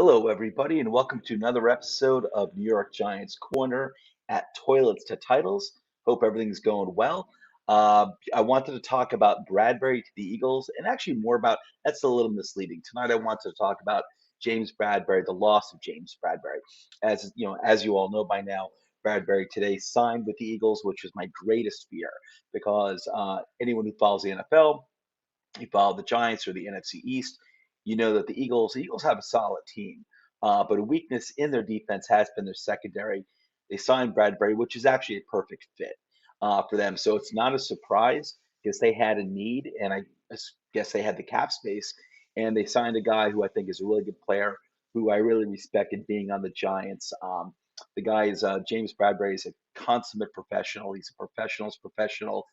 Hello, everybody, and welcome to another episode of New York Giants Corner at Toilets to Titles. Hope everything's going well. I wanted to talk about Bradbury to the Eagles, and actually more about that's a little misleading. Tonight, I wanted to talk about James Bradberry, the loss of James Bradberry. As you all know by now, Bradbury today signed with the Eagles, which was my greatest fear because anyone who follows the NFL, you follow the Giants or the NFC East, you know that the Eagles have a solid team, but a weakness in their defense has been their secondary. They signed Bradbury, which is actually a perfect fit for them. So it's not a surprise because they had a need, and I guess they had the cap space, and they signed a guy who I think is a really good player, who I really respected being on the Giants. The guy is James Bradbury is a consummate professional. He's a professional's professional.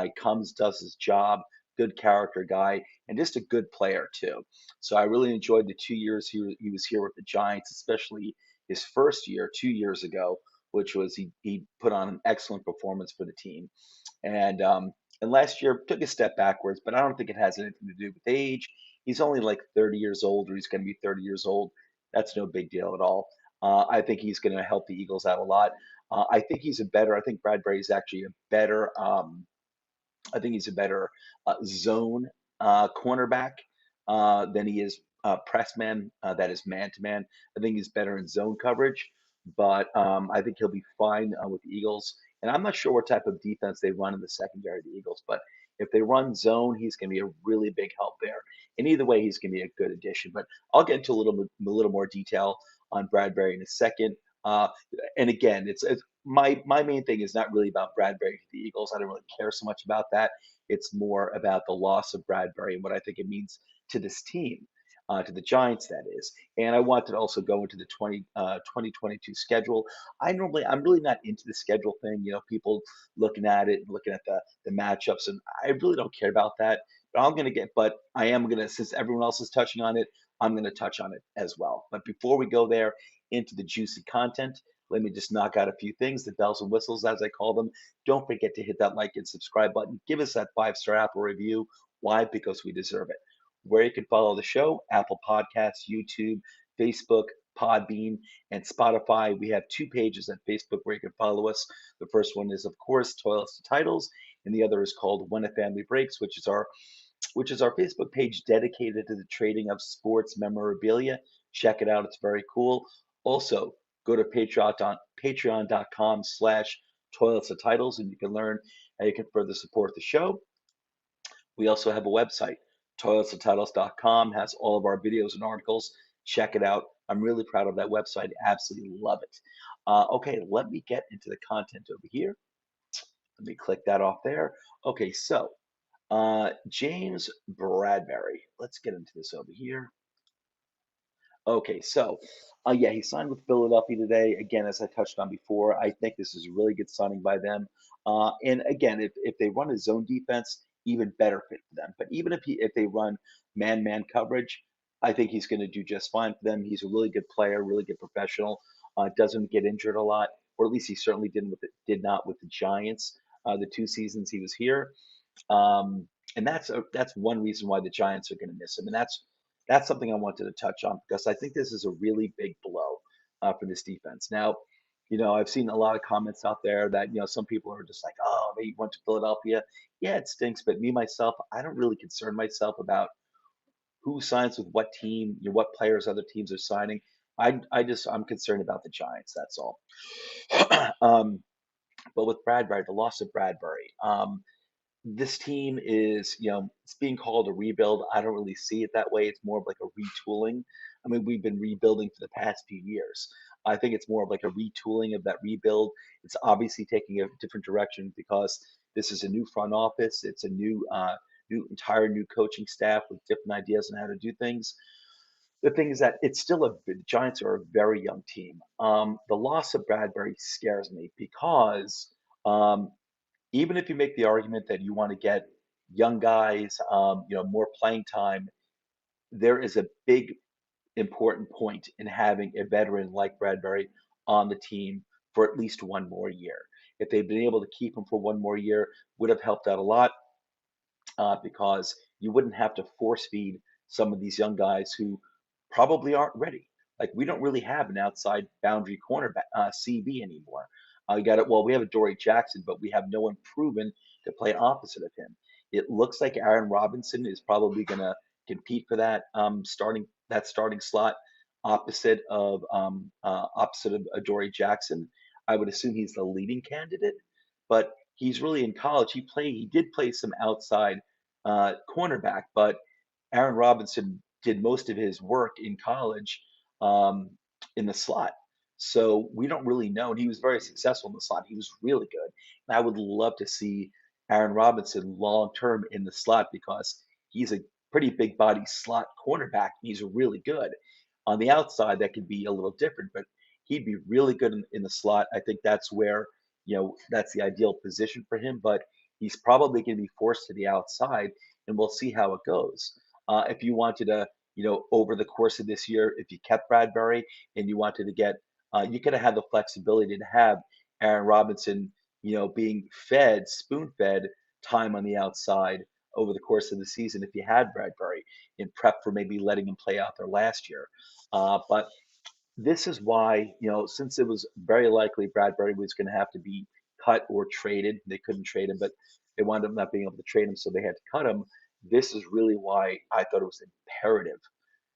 He comes, does his job, good character guy, and just a good player too. So I really enjoyed the 2 years he was here with the Giants, especially his first year 2 years ago, which was he put on an excellent performance for the team. And last year took a step backwards, but I don't think it has anything to do with age. He's only like 30 years old, or he's going to be 30 years old. That's no big deal at all. I think he's going to help the Eagles out a lot. I think Bradbury is actually a better I think he's a better zone cornerback than he is press man, that is man to man. I think he's better in zone coverage, but I think he'll be fine with the Eagles. And I'm not sure what type of defense they run in the secondary of the Eagles, but if they run zone, he's going to be a really big help there. And either way, he's going to be a good addition. But I'll get into a little more detail on Bradbury in a second. And again, it's my main thing is not really about Bradbury to the Eagles. I don't really care so much about that. It's more about the loss of Bradbury and what I think it means to this team, to the Giants, that is. And I wanted to also go into the 2022 schedule. I'm really not into the schedule thing. You know, people looking at it and looking at the matchups, and I really don't care about that. But I am gonna, since everyone else is touching on it, I'm gonna touch on it as well. But before we go there into the juicy content, let me just knock out a few things, the bells and whistles, as I call them. Don't forget to hit that like and subscribe button. Give us that 5-star Apple review. Why? Because we deserve it. Where you can follow the show: Apple Podcasts, YouTube, Facebook, Podbean, and Spotify. We have two pages at Facebook where you can follow us. The first one is, of course, Toilets to Titles, and the other is called When a Family Breaks, which is our Facebook page dedicated to the trading of sports memorabilia. Check it out; it's very cool. Also, go to patreon.com/toilets to titles, and you can learn how you can further support the show. We also have a website, toiletstotitles.com, has all of our videos and articles. Check it out. I'm really proud of that website. Absolutely love it. Okay, let me get into the content over here. Let me click that off there. Okay, so James Bradberry. Let's get into this over here. Okay, so yeah, he signed with Philadelphia today. Again, as I touched on before, I think this is a really good signing by them. And again, if they run a zone defense, even better fit for them. But even if they run man-man coverage, I think he's going to do just fine for them. He's a really good player, really good professional. Doesn't get injured a lot, or at least he certainly did not with the Giants. The 2 seasons he was here. And that's one reason why the Giants are going to miss him, and that's something I wanted to touch on because I think this is a really big blow for this defense. Now, you know, I've seen a lot of comments out there that some people are just like, "Oh, they went to Philadelphia." Yeah, it stinks, but me myself, I don't really concern myself about who signs with what team, what players other teams are signing. I'm concerned about the Giants. That's all. um, but with Bradbury, the loss of Bradbury. This team is, it's being called a rebuild. I don't really see it that way. It's more of like a retooling. I mean, we've been rebuilding for the past few years. I think it's more of like a retooling of that rebuild. It's obviously taking a different direction because this is a new front office. It's a entire new coaching staff with different ideas on how to do things. The thing is that the Giants are a very young team. The loss of Bradbury scares me because um, even if you make the argument that you want to get young guys, more playing time, there is a big important point in having a veteran like Bradbury on the team for at least one more year. If they'd been able to keep him for one more year, would have helped out a lot because you wouldn't have to force feed some of these young guys who probably aren't ready. Like we don't really have an outside boundary cornerback CB anymore. You got it. Well, we have a Dory Jackson, but we have no one proven to play opposite of him. It looks like Aaron Robinson is probably going to compete for that starting slot opposite of Dory Jackson. I would assume he's the leading candidate, but he's really in college. He did play some outside cornerback, but Aaron Robinson did most of his work in college um, in the slot. So we don't really know. And he was very successful in the slot. He was really good. And I would love to see Aaron Robinson long term in the slot because he's a pretty big body slot cornerback. He's really good. On the outside, that could be a little different, but he'd be really good in the slot. I think that's where, that's the ideal position for him, but he's probably going to be forced to the outside, and we'll see how it goes. If you wanted to, over the course of this year, if you kept Bradberry and you wanted to get, you could have had the flexibility to have Aaron Robinson, being fed, spoon fed time on the outside over the course of the season if you had Bradberry in prep for maybe letting him play out there last year. But this is why, since it was very likely Bradberry was going to have to be cut or traded, they couldn't trade him, but they wound up not being able to trade him, so they had to cut him. This is really why I thought it was imperative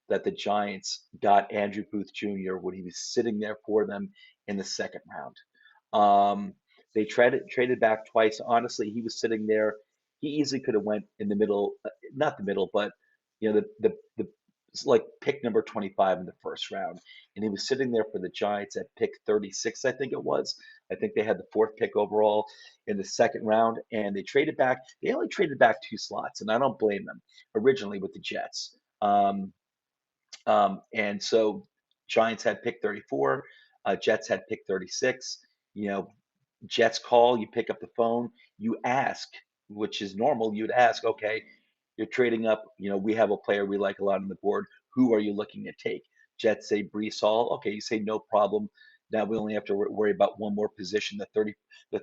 that the Giants got Andrew Booth Jr. when he was sitting there for them in the second round. They traded back twice. Honestly, he was sitting there. He easily could have went in the middle, not the middle, but the it's like pick number 25 in the first round, and he was sitting there for the Giants at pick 36, I think it was. I think they had the fourth pick overall in the second round, and they traded back. They only traded back two slots, and I don't blame them. Originally with the Jets, and so Giants had pick 34, Jets had pick 36. You know, Jets call, you pick up the phone, you ask, which is normal. You'd ask, okay, you're trading up. We have a player we like a lot on the board. Who are you looking to take? Jets say Brees Hall. Okay, you say no problem. Now we only have to worry about one more position, the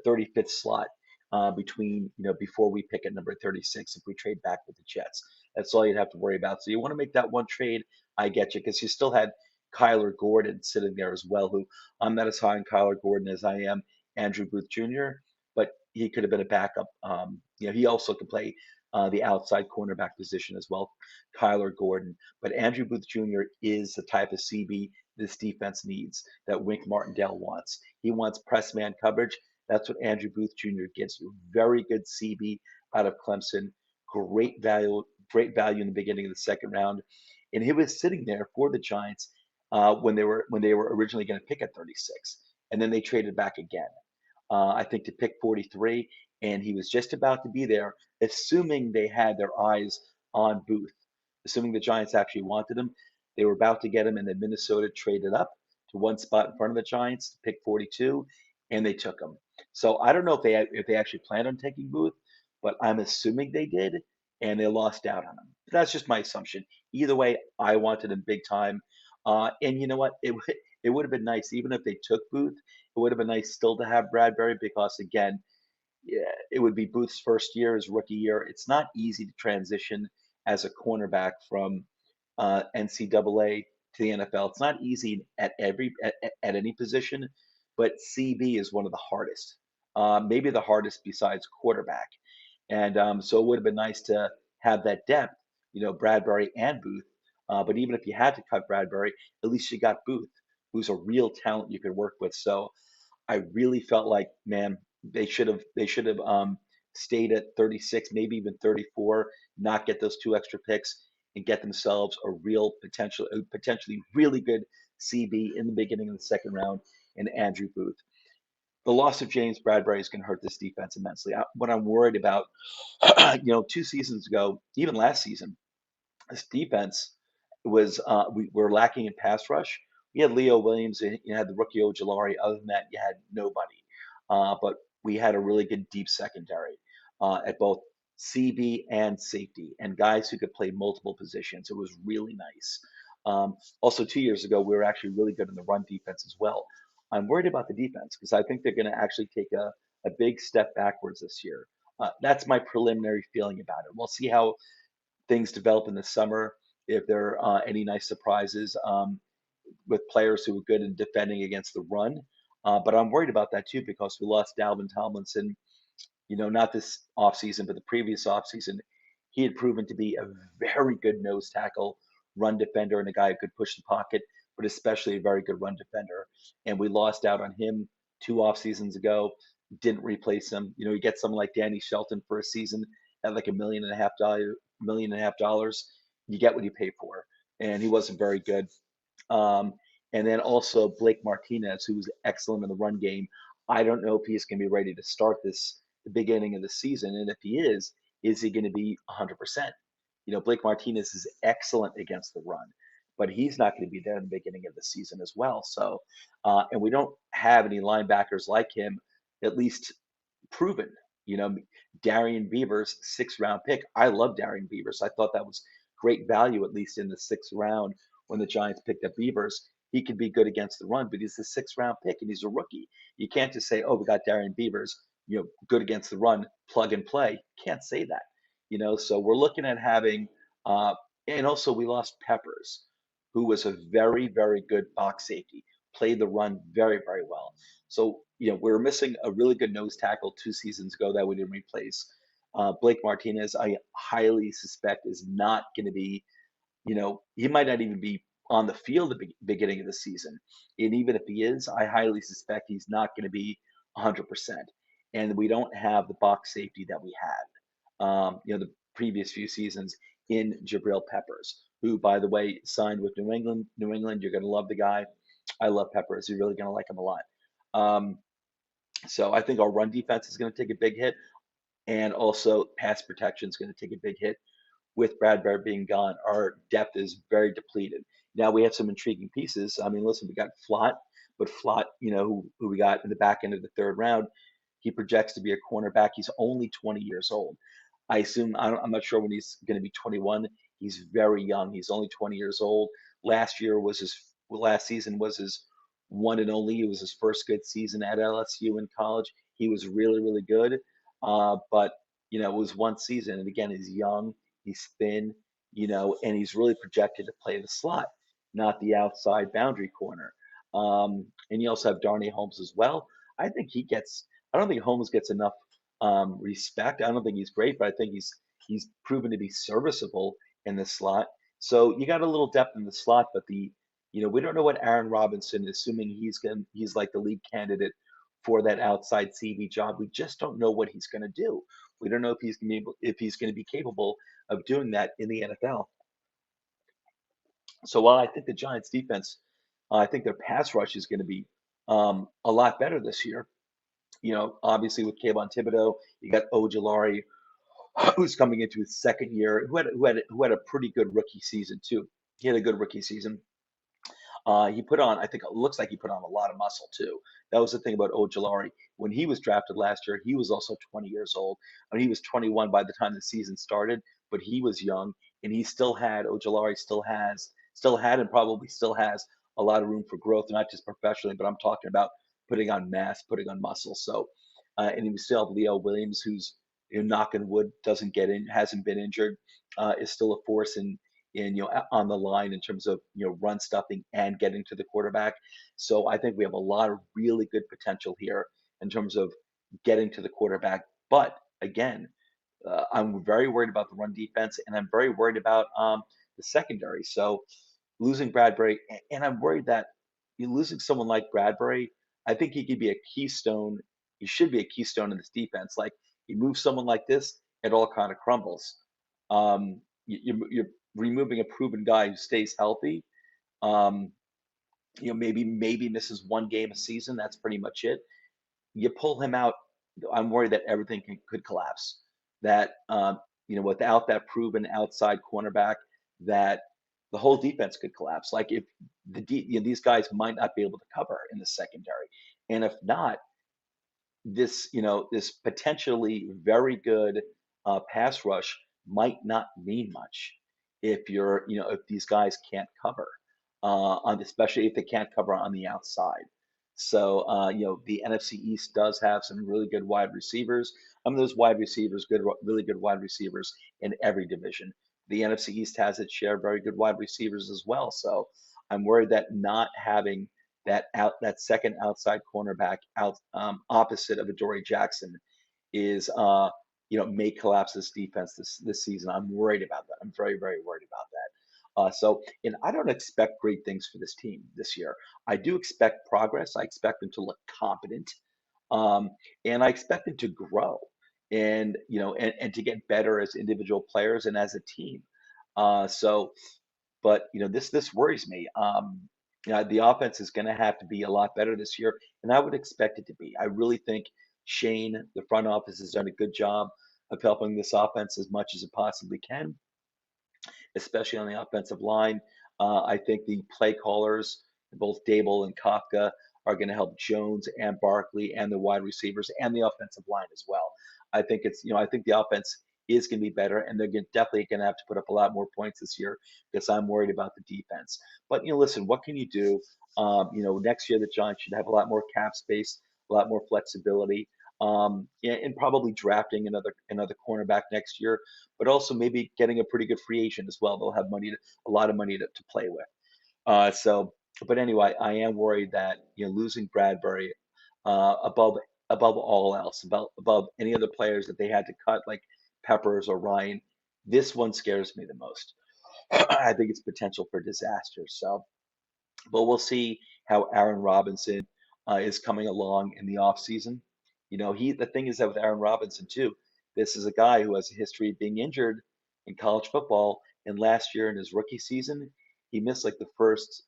35th slot between before we pick at number 36 if we trade back with the Jets. That's all you'd have to worry about. So you want to make that one trade. I get you because you still had Kyler Gordon sitting there as well. Who I'm not as high on Kyler Gordon as I am Andrew Booth Jr., but he could have been a backup. He also could play the outside cornerback position as well, Kyler Gordon. But Andrew Booth Jr. is the type of CB this defense needs, that Wink Martindale wants. He wants press man coverage. That's what Andrew Booth Jr. gives you. Very good CB out of Clemson. Great value in the beginning of the second round, and he was sitting there for the Giants when they were originally going to pick at 36, and then they traded back again. I think to pick 43, and he was just about to be there, assuming they had their eyes on Booth, assuming the Giants actually wanted him. They were about to get him, and then Minnesota traded up to one spot in front of the Giants to pick 42, and they took him. So I don't know if they actually planned on taking Booth, but I'm assuming they did, and they lost out on him. That's just my assumption. Either way, I wanted him big time. And you know what? It would have been nice, even if they took Booth, it would have been nice still to have Bradberry because, again, yeah, it would be Booth's first year, his rookie year. It's not easy to transition as a cornerback from NCAA to the NFL. It's not easy at any position, but CB is one of the hardest, maybe the hardest besides quarterback. And so it would have been nice to have that depth, Bradberry and Booth. But even if you had to cut Bradberry, at least you got Booth, who's a real talent you could work with. So I really felt like, man, they should have stayed at 36, maybe even 34, not get those two extra picks and get themselves a potentially really good CB in the beginning of the second round in Andrew Booth. The loss of James Bradberry is going to hurt this defense immensely. What I'm worried about, 2 seasons ago, even last season, this defense we were lacking in pass rush. We had Leo Williams, and you had the rookie Ojulari. Other than that, you had nobody. But we had a really good deep secondary at both CB and safety, and guys who could play multiple positions. It was really nice. Also, 2 years ago, we were actually really good in the run defense as well. I'm worried about the defense because I think they're going to actually take a big step backwards this year. That's my preliminary feeling about it. We'll see how things develop in the summer, if there are any nice surprises. with players who were good in defending against the run. But I'm worried about that too because we lost Dalvin Tomlinson, not this offseason, but the previous offseason. He had proven to be a very good nose tackle, run defender, and a guy who could push the pocket, but especially a very good run defender. And we lost out on him 2 off seasons ago. Didn't replace him. You get someone like Danny Shelton for a season at like $1.5 million. You get what you pay for, and he wasn't very good. Um, and then also Blake Martinez, who was excellent in the run game. I don't know if he's going to be ready to start the beginning of the season. And if he is he going to be 100%? Blake Martinez is excellent against the run, but he's not going to be there in the beginning of the season as well. So, and we don't have any linebackers like him, at least proven. You know, Darian Beavers, 6th round pick. I love Darian Beavers. I thought that was great value, at least in the 6th round when the Giants picked up Beavers. He could be good against the run, but he's the 6th round pick and he's a rookie. You can't just say, "Oh, we got Darian Beavers, good against the run, plug and play." Can't say that. So we're looking at having, uh, and also we lost Peppers, who was a very, very good box safety, played the run very, very well. So, we were missing a really good nose tackle 2 seasons ago that we didn't replace. Blake Martinez, I highly suspect, is not going to be, he might not even be on the field at the beginning of the season. And even if he is, I highly suspect he's not going to be 100%. And we don't have the box safety that we had, the previous few seasons in Jabril Peppers, who, by the way, signed with New England. New England, you're going to love the guy. I love Peppers. You're really going to like him a lot. Um, so I think our run defense is going to take a big hit, and also pass protection is going to take a big hit with Bradberry being gone. Our depth is very depleted. Now we have some intriguing pieces. I mean, listen, we got Flott, but Flott, who we got in the back end of the 3rd round, he projects to be a cornerback. He's only 20 years old. I'm not sure when he's going to be 21. He's very young. He's only 20 years old. Last season was his one and only. It was his first good season at LSU in college. He was really, really good. But it was one season, and again, he's young, he's thin, and he's really projected to play the slot, not the outside boundary corner. And you also have Darnay Holmes as well. I think he gets. I don't think Holmes gets enough respect. I don't think he's great, but I think he's proven to be serviceable in the slot. So you got a little depth in the slot, but we don't know what Aaron Robinson, assuming he's like the lead candidate for that outside CV job. We just don't know what he's going to do. We don't know if he's going to be capable of doing that in the NFL. So while I think the Giants defense, I think their pass rush is going to be a lot better this year. Obviously with Kayvon Thibodeau, you got Ojulari, who's coming into his 2nd year, who had a pretty good rookie season too. He had a good rookie season. He put on, I think it looks like he put on a lot of muscle too. That was the thing about Ojulari. When he was drafted last year, he was also 20 years old. I mean, he was 21 by the time the season started, but he was young, and Ojulari still had, and probably still has a lot of room for growth, not just professionally, but I'm talking about putting on mass, putting on muscle. So, and we still have Leo Williams, who's, knock on wood, hasn't been injured, is still a force on the line in terms of run stuffing and getting to the quarterback. So I think we have a lot of really good potential here in terms of getting to the quarterback. But again, I'm very worried about the run defense, and I'm very worried about the secondary. So losing Bradberry, and I'm worried that you losing someone like Bradberry, I think he could be a keystone. He should be a keystone in this defense. Like, you move someone like this, it all kind of crumbles. You're removing a proven guy who stays healthy. Um, maybe misses one game a season. That's pretty much it. You pull him out, I'm worried that everything could collapse. That without that proven outside cornerback, that the whole defense could collapse. Like, if these guys might not be able to cover in the secondary, and if not, this potentially very good pass rush might not mean much if these guys can't cover, especially if they can't cover on the outside. So the NFC East does have some really good wide receivers. I mean, those wide receivers, really good wide receivers in every division. The NFC East has its share of very good wide receivers as well. So I'm worried that not having that second outside cornerback out opposite of Adoree Jackson is may collapse this defense this season. I'm worried about that. I'm very, very worried about that. And I don't expect great things for this team this year. I do expect progress. I expect them to look competent, um, and I expect them to grow, and and to get better as individual players and as a team. So, but this worries me. The offense is going to have to be a lot better this year, and I would expect it to be. I really think Shane, the front office, has done a good job of helping this offense as much as it possibly can, especially on the offensive line. I think the play callers, both Dable and Kafka, are going to help Jones and Barkley and the wide receivers and the offensive line as well. I think the offense is going to be better, and they're definitely going to have to put up a lot more points this year because I'm worried about the defense. But listen, what can you do? Next year the Giants should have a lot more cap space, a lot more flexibility, and probably drafting another cornerback next year, but also maybe getting a pretty good free agent as well. They'll have a lot of money to play with. But anyway, I am worried that losing Bradberry above all else, above any other players that they had to cut like Peppers or Ryan, this one scares me the most. I think it's potential for disaster. So, but we'll see how Aaron Robinson is coming along in the offseason. The thing is that with Aaron Robinson too, this is a guy who has a history of being injured in college football. And last year in his rookie season, he missed like the first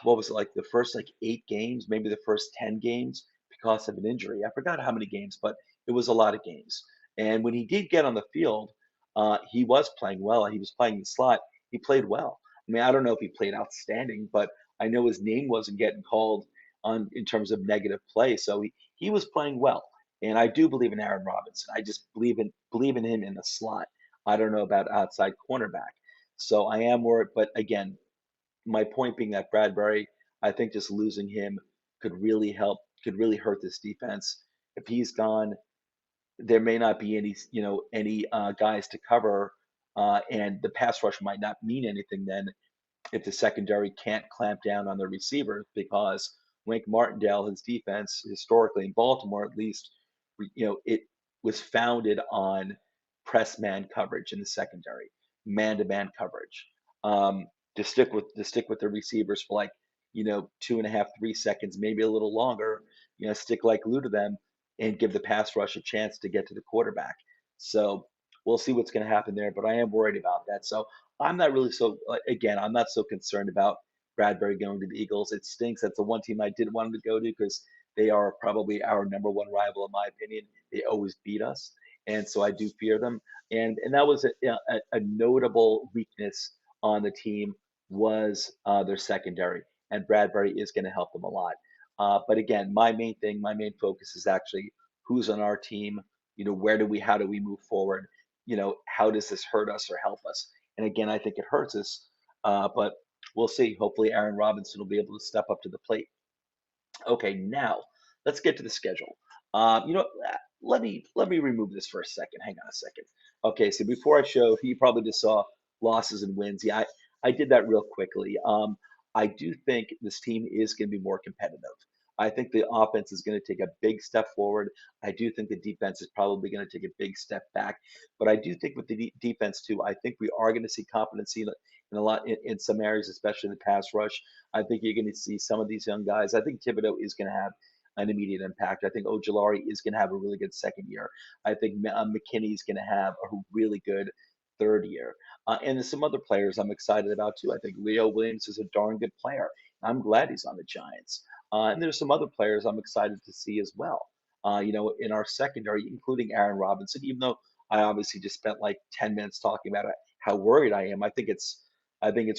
what was it, like the first like 8 games, maybe the first 10 games because of an injury. I forgot how many games, but it was a lot of games. And when he did get on the field, he was playing well. He was playing the slot. He played well. I mean, I don't know if he played outstanding, but I know his name wasn't getting called on in terms of negative play. So he was playing well. And I do believe in Aaron Robinson. I just believe in him in the slot. I don't know about outside cornerback. So I am worried, but again, my point being that Bradberry, I think just losing him could really hurt this defense. If he's gone, there may not be any guys to cover, and the pass rush might not mean anything then if the secondary can't clamp down on the receivers because Wink Martindale, his defense historically in Baltimore at least, it was founded on press man coverage in the secondary, man to man coverage. Um, to stick with the receivers for like 2.5, 3 seconds, maybe a little longer. Stick like glue to them and give the pass rush a chance to get to the quarterback. So we'll see what's going to happen there, but I am worried about that. So I'm not really again, I'm not so concerned about Bradberry going to the Eagles. It stinks. That's the one team I didn't want him to go to because they are probably our number one rival, in my opinion. They always beat us. And so I do fear them. And that was a notable weakness on the team was their secondary. And Bradberry is going to help them a lot. But again, my main focus is actually who's on our team. How do we move forward? How does this hurt us or help us? And again, I think it hurts us, but we'll see. Hopefully, Aaron Robinson will be able to step up to the plate. Okay, now let's get to the schedule. Let me remove this for a second. Hang on a second. Okay, so before I show, you probably just saw losses and wins. Yeah, I did that real quickly. I do think this team is going to be more competitive. I think the offense is going to take a big step forward. I do think the defense is probably going to take a big step back. But I do think with the defense too, I think we are going to see competency in some areas, especially the pass rush. I think you're going to see some of these young guys. I think Thibodeau is going to have an immediate impact. I think Ojulari is going to have a really good second year. I think McKinney is going to have a really good third year. And there's some other players I'm excited about too. I think Leo Williams is a darn good player. I'm glad he's on the Giants. And there's some other players I'm excited to see as well. In our secondary, including Aaron Robinson, even though I obviously just spent like 10 minutes talking about how worried I am. I think it's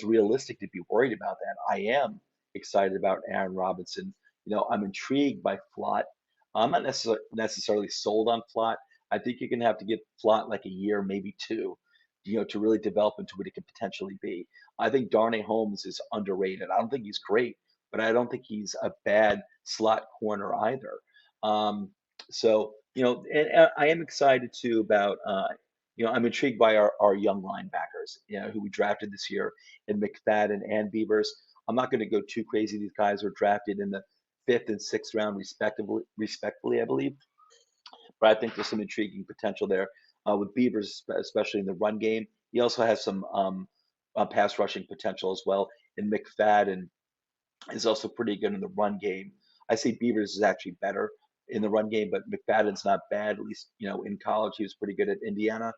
realistic to be worried about that. I am excited about Aaron Robinson. I'm intrigued by Flott. I'm not necessarily sold on Flott. I think you're going to have to give Flott like a year, maybe two, to really develop into what he could potentially be. I think Darnay Holmes is underrated. I don't think he's great, but I don't think he's a bad slot corner either. So, and I am excited too about I'm intrigued by our young linebackers, who we drafted this year in McFadden and Beavers. I'm not going to go too crazy. These guys were drafted in the fifth and sixth round, respectively, I believe. But I think there's some intriguing potential there with Beavers, especially in the run game. He also has some pass rushing potential as well. And McFadden is also pretty good in the run game. I say Beavers is actually better in the run game, but McFadden's not bad. At least, in college he was pretty good at Indiana.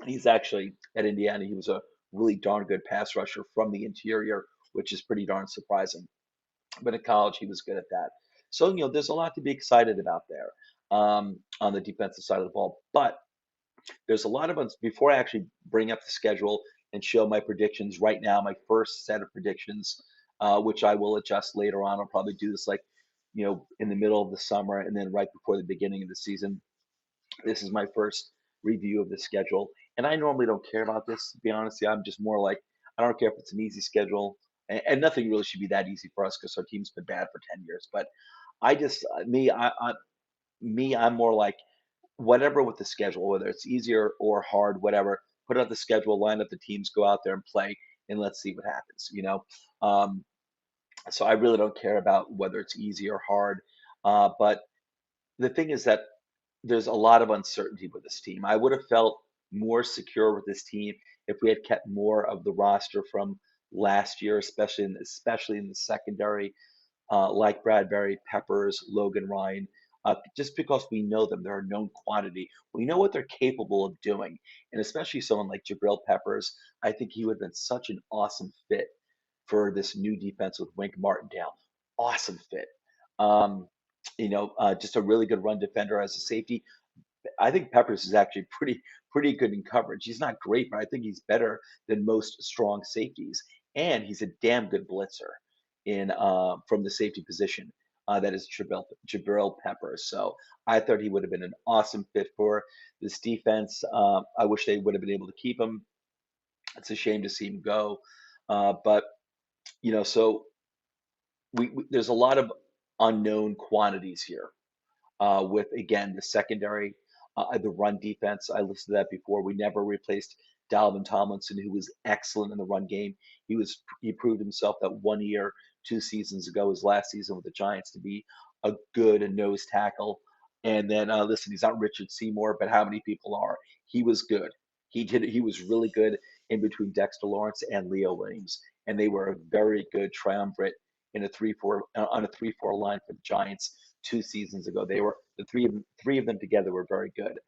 And he's actually at Indiana. He was a really darn good pass rusher from the interior, which is pretty darn surprising. But in college, he was good at that. So, there's a lot to be excited about there on the defensive side of the ball. But there's a lot of us, before I actually bring up the schedule and show my predictions right now, my first set of predictions, which I will adjust later on. I'll probably do this like, in the middle of the summer and then right before the beginning of the season. This is my first review of the schedule. And I normally don't care about this, to be honest. I'm just more like, I don't care if it's an easy schedule. And nothing really should be that easy for us because our team's been bad for 10 years. But I just, I'm more like, whatever with the schedule, whether it's easier or hard, whatever, put out the schedule, line up the teams, go out there and play, and let's see what happens. Um, so I really don't care about whether it's easy or hard. But the thing is that there's a lot of uncertainty with this team. I would have felt more secure with this team if we had kept more of the roster from last year, especially in the secondary, like Bradberry, Peppers, Logan Ryan, just because we know them. They're a known quantity. We know what they're capable of doing. And especially someone like Jabril Peppers, I think he would have been such an awesome fit for this new defense with Wink Martindale. Awesome fit. Um, just a really good run defender as a safety. I think Peppers is actually pretty good in coverage. He's not great, but I think he's better than most strong safeties, and he's a damn good blitzer in from the safety position. That is Jabril Peppers. So I thought he would have been an awesome fit for this defense. I wish they would have been able to keep him. It's a shame to see him go, but so there's a lot of unknown quantities here with again the secondary, the run defense. I listed that before. We never replaced Dalvin Tomlinson, who was excellent in the run game. He proved himself that 1 year, 2 seasons ago, his last season with the Giants, to be a good nose tackle. And then listen, he's not Richard Seymour, but how many people are? He was good. He was really good in between Dexter Lawrence and Leo Williams, and they were a very good triumvirate in a 3-4 on a 3-4 line for the Giants 2 seasons ago. They were the three of them together were very good.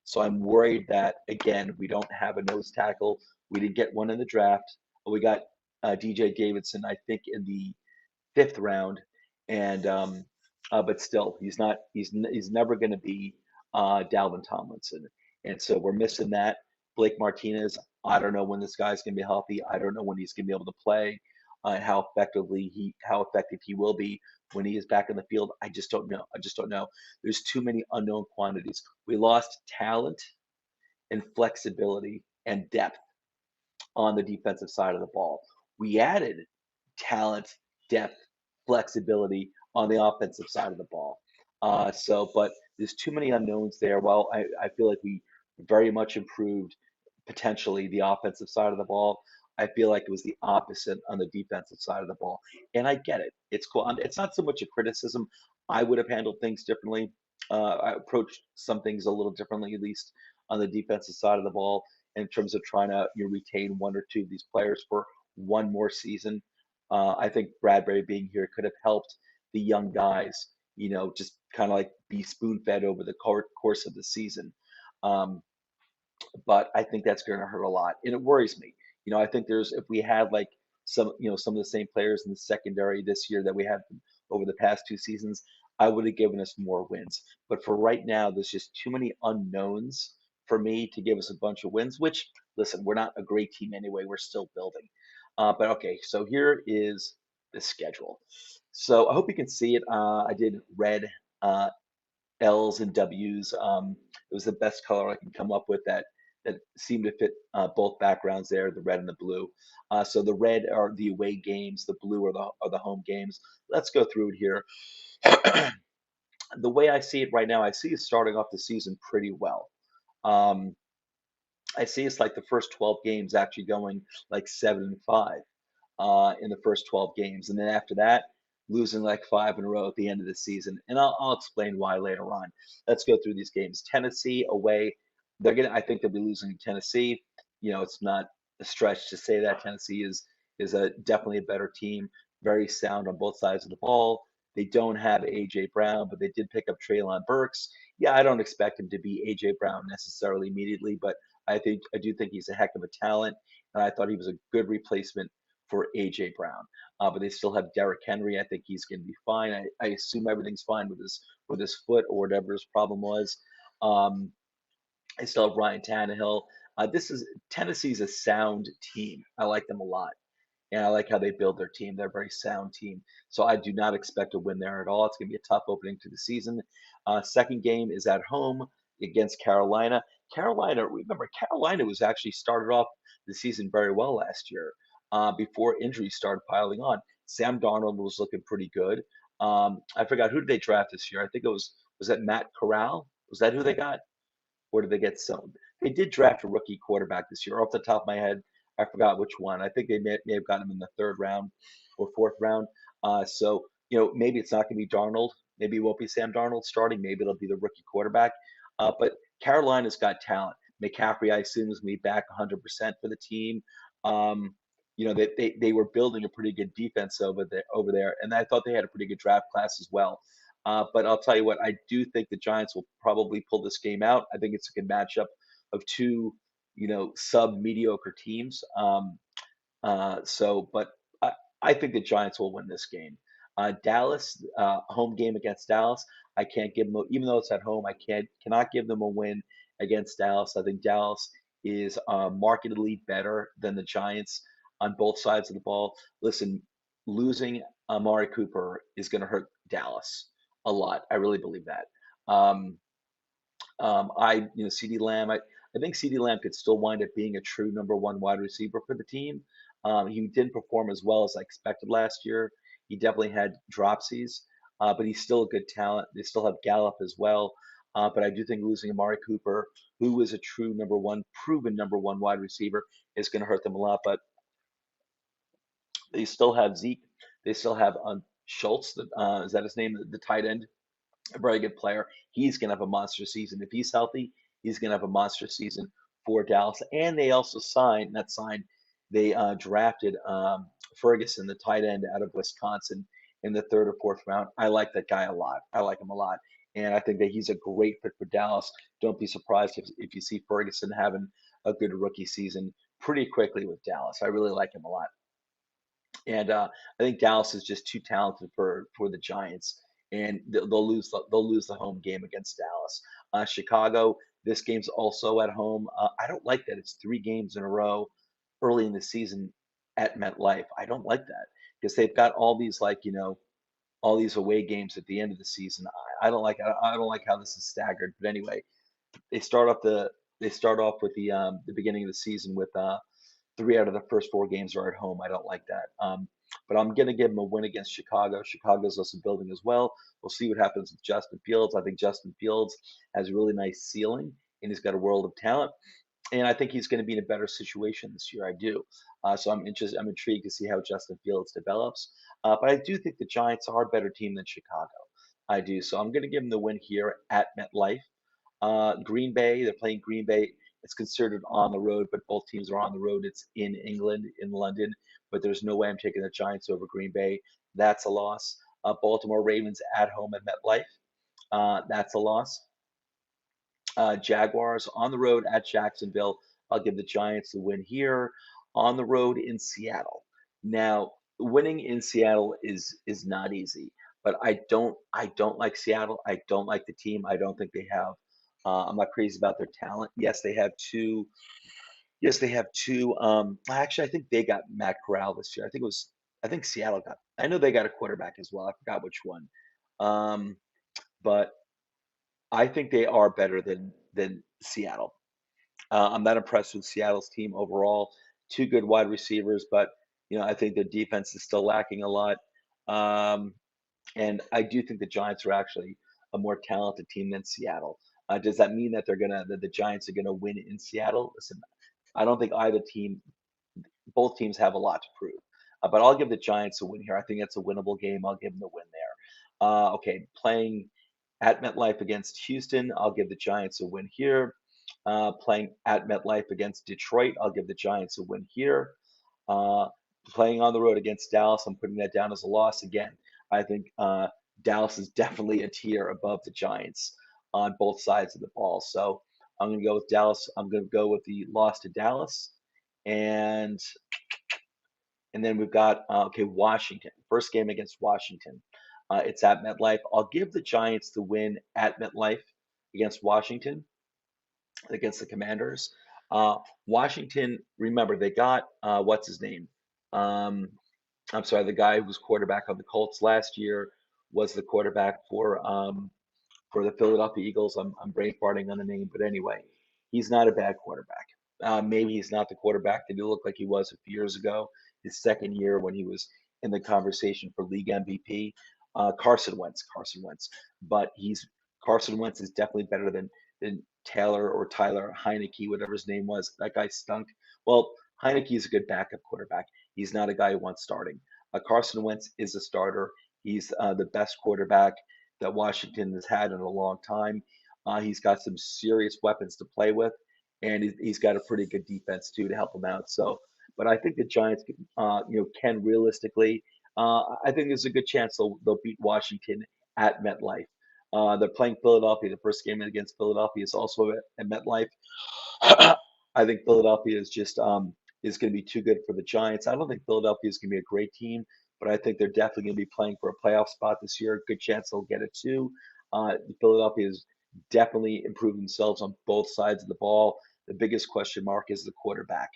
So I'm worried that again we don't have a nose tackle. We didn't get one in the draft. We got DJ Davidson, I think, in the fifth round, and but still, he's never going to be Dalvin Tomlinson, and so we're missing that. Blake Martinez, I don't know when this guy's going to be healthy. I don't know when he's going to be able to play, and how effective he will be when he is back in the field. I just don't know. I just don't know. There's too many unknown quantities. We lost talent and flexibility and depth on the defensive side of the ball. We added talent, depth, flexibility on the offensive side of the ball. But there's too many unknowns there. Well, I feel like we very much improved potentially the offensive side of the ball. I feel like it was the opposite on the defensive side of the ball. And I get it. It's cool. It's not so much a criticism. I would have handled things differently. I approached some things a little differently, at least on the defensive side of the ball, in terms of trying to retain one or two of these players for one more season. I think Bradberry being here could have helped the young guys, just kind of like be spoon fed over the course of the season. Um, but I think that's going to hurt a lot, and it worries me. I think if we had like some of the same players in the secondary this year that we had over the past 2 seasons, I would have given us more wins. But for right now, there's just too many unknowns for me to give us a bunch of wins. Which, listen, we're not a great team anyway. We're still building. But okay, so here is the schedule. So I hope you can see it. I did red uh, L's and W's. It was the best color I can come up with that seemed to fit both backgrounds there, the red and the blue. So the red are the away games, the blue are the home games. Let's go through it here. The way I see it right now, I see it starting off the season pretty well. Um, I see it's like the first 12 games actually going like 7-5 in the first 12 games, and then after that, losing like five in a row at the end of the season. And I'll explain why later on. Let's go through these games. Tennessee away, I think they'll be losing to Tennessee. It's not a stretch to say that Tennessee is a definitely a better team, very sound on both sides of the ball. They don't have AJ Brown, but they did pick up Traylon Burks. Yeah, I don't expect him to be AJ Brown necessarily immediately, but I do think he's a heck of a talent, and I thought he was a good replacement for AJ Brown. But they still have Derrick Henry. I think he's going to be fine. I assume everything's fine with his foot or whatever his problem was. Um, I still have Ryan Tannehill. This is Tennessee's a sound team. I like them a lot. And I like how they build their team. They're a very sound team. So I do not expect a win there at all. It's going to be a tough opening to the season. Second game is at home against Carolina. Remember, Carolina was actually started off the season very well last year before injuries started piling on. Sam Darnold was looking pretty good. I forgot who did they draft this year. I think was that Matt Corral? Was that who they got? Or did they get some? They did draft a rookie quarterback this year. Off the top of my head, I forgot which one. I think they may have gotten him in the third round or fourth round. So maybe it's not going to be Darnold. Maybe it won't be Sam Darnold starting. Maybe it'll be the rookie quarterback. But Carolina's got talent. McCaffrey, I assume, is going to be back 100% for the team. Um, they were building a pretty good defense over there, and I thought they had a pretty good draft class as well. But I'll tell you what, I do think the Giants will probably pull this game out. I think it's a good matchup of two, sub mediocre teams. But I think the Giants will win this game. Dallas, home game against Dallas. I can't give them, even though it's at home, I cannot give them a win against Dallas. I think Dallas is markedly better than the Giants on both sides of the ball. Listen, losing Amari Cooper is going to hurt Dallas a lot. I really believe that. Um, CeeDee Lamb, I think CeeDee Lamb could still wind up being a true number one wide receiver for the team. He didn't perform as well as I expected last year. He definitely had dropsies, but he's still a good talent. They still have Gallup as well. But I do think losing Amari Cooper, who is a true number one, proven number one wide receiver, is going to hurt them a lot. But they still have Zeke. They still have Schultz. Is that his name? The tight end, a very good player. He's going to have a monster season. If he's healthy, he's going to have a monster season for Dallas. And they also they drafted Ferguson, the tight end out of Wisconsin, in the third or fourth round. I like that guy a lot. I like him a lot. And I think that he's a great fit for Dallas. Don't be surprised if you see Ferguson having a good rookie season pretty quickly with Dallas. I really like him a lot. And I think Dallas is just too talented for the Giants, and they'll lose the home game against Dallas. Chicago, this game's also at home. I don't like that it's three games in a row early in the season at MetLife. I don't like that because they've got all these all these away games at the end of the season. I don't like how this is staggered. But anyway, they start off the they start off with the beginning of the season with three out of the first four games are at home. I don't like that. But I'm going to give them a win against Chicago. Chicago's also building as well. We'll see what happens with Justin Fields. I think Justin Fields has a really nice ceiling and he's got a world of talent. And I think he's going to be in a better situation this year. I do. So I'm interested. I'm intrigued to see how Justin Fields develops. But I do think the Giants are a better team than Chicago. I do. So I'm going to give them the win here at MetLife. Green Bay, they're playing Green Bay. It's considered on the road, but both teams are on the road. It's in England, in London, but there's no way I'm taking the Giants over Green Bay. That's a loss. Baltimore Ravens at home at MetLife. That's a loss. Jaguars on the road at Jacksonville. I'll give the Giants the win here. On the road in Seattle. Now, winning in Seattle is not easy, but I don't like Seattle. I don't like the team. I don't think they have. I'm not crazy about their talent. Yes, they have two. Yes, they have two. Actually, I think they got Matt Corral this year. I think Seattle got. I know they got a quarterback as well. I forgot which one. Um, but I think they are better than Seattle. I'm not impressed with Seattle's team overall. Two good wide receivers, but I think their defense is still lacking a lot. Um, and I do think the Giants are actually a more talented team than Seattle. Does that mean that that the Giants are gonna win in Seattle? Listen, I don't think either team, both teams have a lot to prove. But I'll give the Giants a win here. I think it's a winnable game. I'll give them the win there. Okay, playing at MetLife against Houston, I'll give the Giants a win here. Playing at MetLife against Detroit, I'll give the Giants a win here. Uh, Playing on the road against Dallas, I'm putting that down as a loss again. I think Dallas is definitely a tier above the Giants on both sides of the ball. So I'm going to go with Dallas. I'm going to go with the loss to Dallas, and then we've got okay, Washington. First game against Washington. It's at MetLife. I'll give the Giants the win at MetLife against Washington, against the Commanders. Uh, Washington, remember they got what's his name? Um, I'm sorry, the guy who was quarterback on the Colts last year was the quarterback for the Philadelphia Eagles. I'm brain farting on the name, but anyway, he's not a bad quarterback. Maybe he's not the quarterback that he looked like he was a few years ago, his second year when he was in the conversation for league MVP. Carson Wentz, but he's Carson Wentz is definitely better than Taylor or Tyler Heineke, whatever his name was. That guy stunk. Well, Heineke is a good backup quarterback. He's not a guy who wants starting. Carson Wentz is a starter. He's the best quarterback that Washington has had in a long time. He's got some serious weapons to play with, and he's got a pretty good defense too to help him out. So, but I think the Giants, can realistically, I think there's a good chance they'll beat Washington at MetLife. They're playing Philadelphia. The first game against Philadelphia is also at MetLife. I think Philadelphia is going to be too good for the Giants. I don't think Philadelphia is going to be a great team, but I think they're definitely going to be playing for a playoff spot this year. Good chance they'll get it too. Philadelphia has definitely improved themselves on both sides of the ball. The biggest question mark is the quarterback.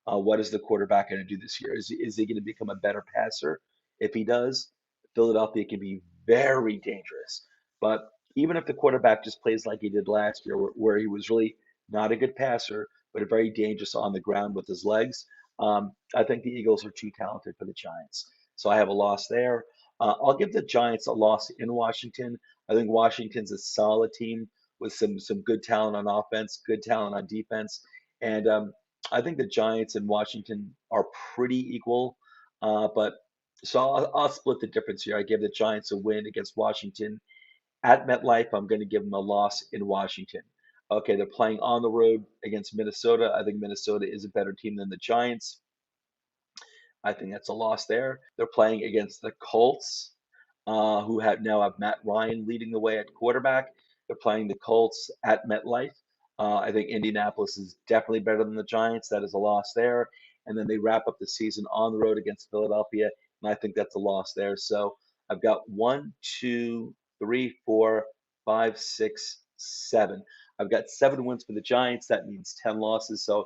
What is the quarterback going to do this year? Is he going to become a better passer? If he does, Philadelphia can be very dangerous. But even if the quarterback just plays like he did last year, where he was really not a good passer, but very dangerous on the ground with his legs. I think the Eagles are too talented for the Giants. So I have a loss there. I'll give the Giants a loss in Washington. I think Washington's a solid team with some good talent on offense, good talent on defense, and I think the Giants and Washington are pretty equal. But so I'll split the difference here. I give the Giants a win against Washington at MetLife. I'm going to give them a loss in Washington. Okay, they're playing on the road against Minnesota. I think Minnesota is a better team than the Giants. I think that's a loss there. They're playing against the Colts, who now have Matt Ryan leading the way at quarterback. They're playing the Colts at MetLife. I think Indianapolis is definitely better than the Giants. That is a loss there. And then they wrap up the season on the road against Philadelphia, and I think that's a loss there. So I've got one, two, three, four, five, six, seven. I've got 7 wins for the Giants. That means 10 losses. So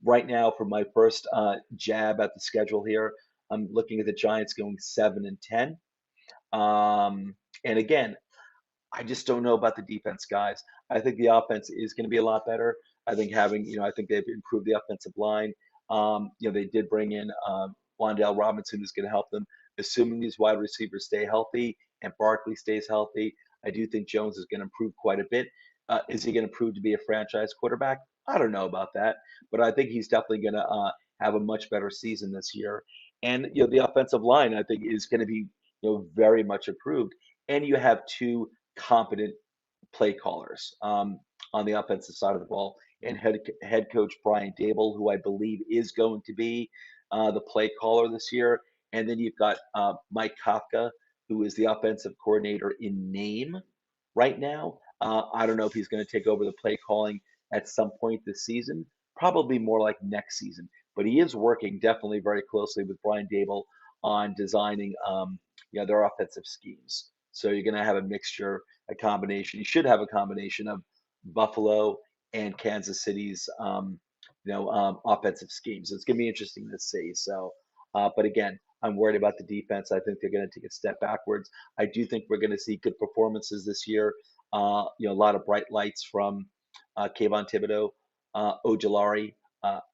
right now, for my first jab at the schedule here, I'm looking at the Giants going 7-10. And again, I just don't know about the defense, guys. I think the offense is going to be a lot better. I think I think they've improved the offensive line. They did bring in Wandale Robinson, who's going to help them. Assuming these wide receivers stay healthy and Barkley stays healthy, I do think Jones is going to improve quite a bit. Is he going to prove to be a franchise quarterback? I don't know about that, but I think he's definitely going to have a much better season this year. And the offensive line, I think, is going to be very much improved. And you have two competent play callers on the offensive side of the ball, and head coach Brian Dable, who I believe is going to be the play caller this year. And then you've got Mike Kafka, who is the offensive coordinator in name right now. I don't know if he's going to take over the play calling at some point this season, probably more like next season. But he is working definitely very closely with Brian Dable on designing their offensive schemes. So you're going to have a mixture, a combination. You should have a combination of Buffalo and Kansas City's offensive schemes. It's going to be interesting to see. So, but again, I'm worried about the defense. I think they're going to take a step backwards. I do think we're going to see good performances this year. A lot of bright lights from Kayvon Thibodeau, Ojolari,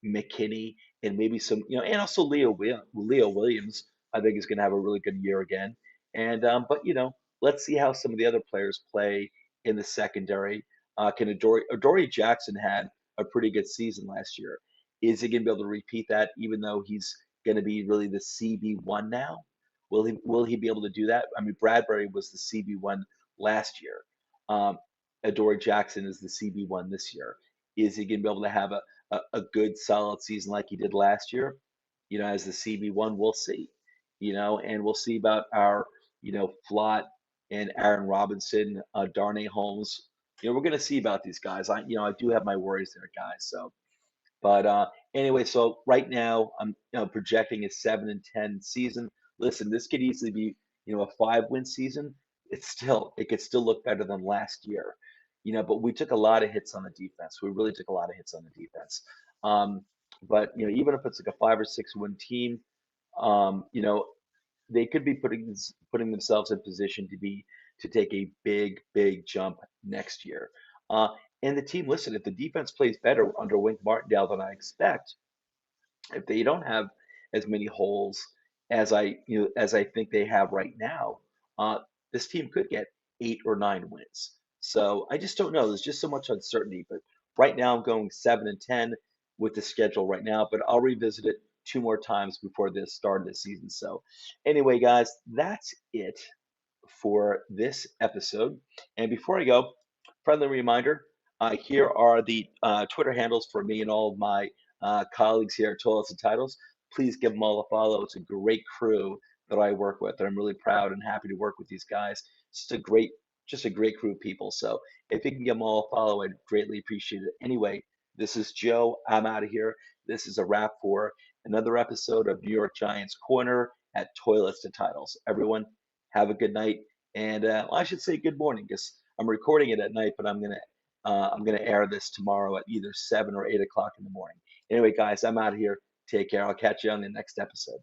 McKinney, and maybe some, and also Leo Williams. I think is going to have a really good year again. And but let's see how some of the other players play in the secondary. Can Adoree Jackson had a pretty good season last year. Is he going to be able to repeat that, even though he's going to be really the CB1 now? Will he be able to do that? I mean, Bradberry was the CB1 last year. Um, Adoree Jackson is the CB1 this year. Is he going to be able to have a good solid season like he did last year? As the CB1, we'll see. And we'll see about our, Flott and Aaron Robinson, Darnay Holmes. We're going to see about these guys. I do have my worries there, guys. So, but anyway, so right now I'm projecting a 7-10 season. Listen, this could easily be a 5-win season. It could still look better than last year. But we took a lot of hits on the defense. We really took a lot of hits on the defense. Um, but even if it's like a 5 or 6 win team, you know, they could be putting themselves in position to take a big jump next year. Uh, and the team, listen, if the defense plays better under Wink Martindale than I expect, if they don't have as many holes as I think they have right now, uh, this team could get 8 or 9 wins. So I just don't know. There's just so much uncertainty. But right now I'm going 7-10 with the schedule right now. But I'll revisit it 2 more times before the start of the season. So anyway, guys, that's it for this episode. And before I go, friendly reminder, here are the Twitter handles for me and all of my colleagues here at Toilets and Titles. Please give them all a follow. It's a great crew that I work with. And I'm really proud and happy to work with these guys. Just a great crew of people. So if you can give them all a follow, I'd greatly appreciate it. Anyway, this is Joe. I'm out of here. This is a wrap for another episode of New York Giants Corner at Toilets to Titles. Everyone, have a good night, and well, I should say good morning because I'm recording it at night, but I'm gonna air this tomorrow at either 7 or 8 o'clock in the morning. Anyway, guys, I'm out of here. Take care. I'll catch you on the next episode.